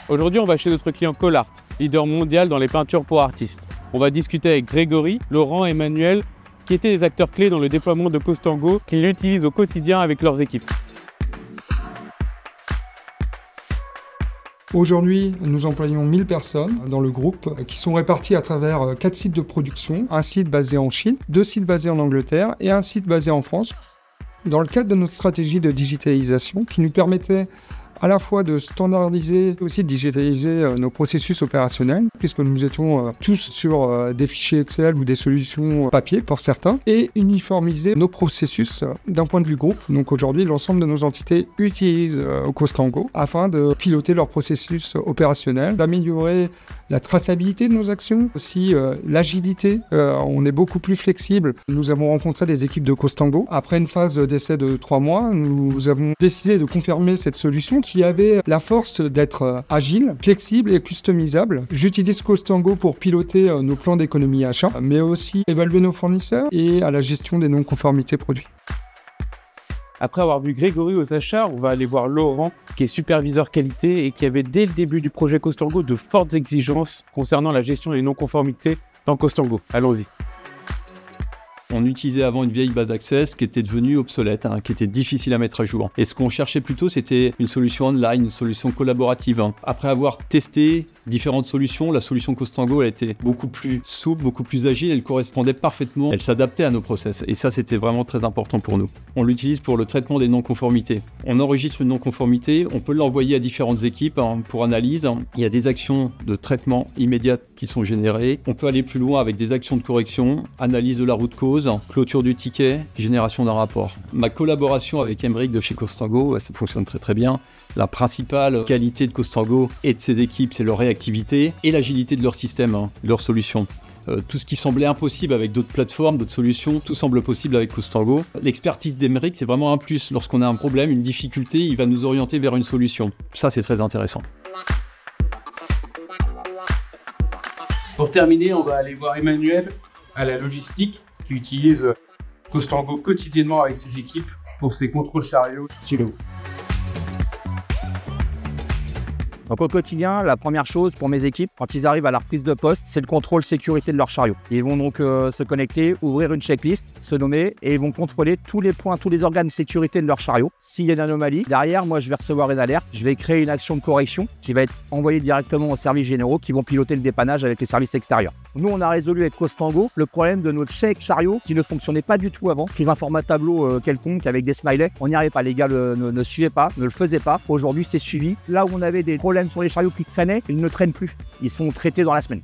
Aujourd'hui, on va chez notre client Colart, leader mondial dans les peintures pour artistes. On va discuter avec Grégory, Laurent et Emmanuel, qui étaient des acteurs clés dans le déploiement de Costango, qu'ils l'utilisent au quotidien avec leurs équipes. Aujourd'hui, nous employons 1000 personnes dans le groupe qui sont réparties à travers 4 sites de production, un site basé en Chine, 2 sites basés en Angleterre et un site basé en France. Dans le cadre de notre stratégie de digitalisation qui nous permettait à la fois de standardiser, aussi de digitaliser nos processus opérationnels, puisque nous étions tous sur des fichiers Excel ou des solutions papier pour certains, et uniformiser nos processus d'un point de vue groupe. Donc aujourd'hui, l'ensemble de nos entités utilisent Costango afin de piloter leurs processus opérationnels, d'améliorer la traçabilité de nos actions, aussi l'agilité. On est beaucoup plus flexible. Nous avons rencontré des équipes de Costango. Après une phase d'essai de 3 mois, nous avons décidé de confirmer cette solution qui avait la force d'être agile, flexible et customisable. J'utilise Costango pour piloter nos plans d'économie achat, mais aussi évaluer nos fournisseurs et à la gestion des non-conformités produits. Après avoir vu Grégory aux achats, on va aller voir Laurent, qui est superviseur qualité et qui avait dès le début du projet Costango de fortes exigences concernant la gestion des non-conformités dans Costango. Allons-y. On utilisait avant une vieille base Access qui était devenue obsolète, qui était difficile à mettre à jour. Et ce qu'on cherchait plutôt, c'était une solution online, une solution collaborative. Après avoir testé différentes solutions, la solution Costango, elle était beaucoup plus souple, beaucoup plus agile, elle correspondait parfaitement, elle s'adaptait à nos process. Et ça, c'était vraiment très important pour nous. On l'utilise pour le traitement des non-conformités. On enregistre une non-conformité, on peut l'envoyer à différentes équipes pour analyse. Il y a des actions de traitement immédiates qui sont générées. On peut aller plus loin avec des actions de correction, analyse de la route cause, clôture du ticket, génération d'un rapport. Ma collaboration avec Emric de chez Costango, ça fonctionne très très bien. La principale qualité de Costango et de ses équipes, c'est leur réactivité et l'agilité de leur système, leurs solutions. Tout ce qui semblait impossible avec d'autres plateformes, d'autres solutions, tout semble possible avec Costango. L'expertise d'Emric, c'est vraiment un plus. Lorsqu'on a un problème, une difficulté, il va nous orienter vers une solution. Ça, c'est très intéressant. Pour terminer, on va aller voir Emmanuel à la logistique, qui utilise Costango quotidiennement avec ses équipes pour ses contrôles chariots stylo. Donc au quotidien, la première chose pour mes équipes, quand ils arrivent à la reprise de poste, c'est le contrôle sécurité de leur chariot. Ils vont donc se connecter, ouvrir une checklist, se nommer et ils vont contrôler tous les points, tous les organes de sécurité de leur chariot. S'il y a une anomalie, derrière, moi je vais recevoir une alerte, je vais créer une action de correction qui va être envoyée directement aux services généraux qui vont piloter le dépannage avec les services extérieurs. Nous, on a résolu avec Costango le problème de notre check chariot qui ne fonctionnait pas du tout avant. Sous un format tableau quelconque avec des smileys, on n'y arrivait pas. Les gars ne suivaient pas, ne le faisaient pas. Aujourd'hui, c'est suivi. Là où on avait des problèmes sur les chariots qui traînaient, ils ne traînent plus. Ils sont traités dans la semaine.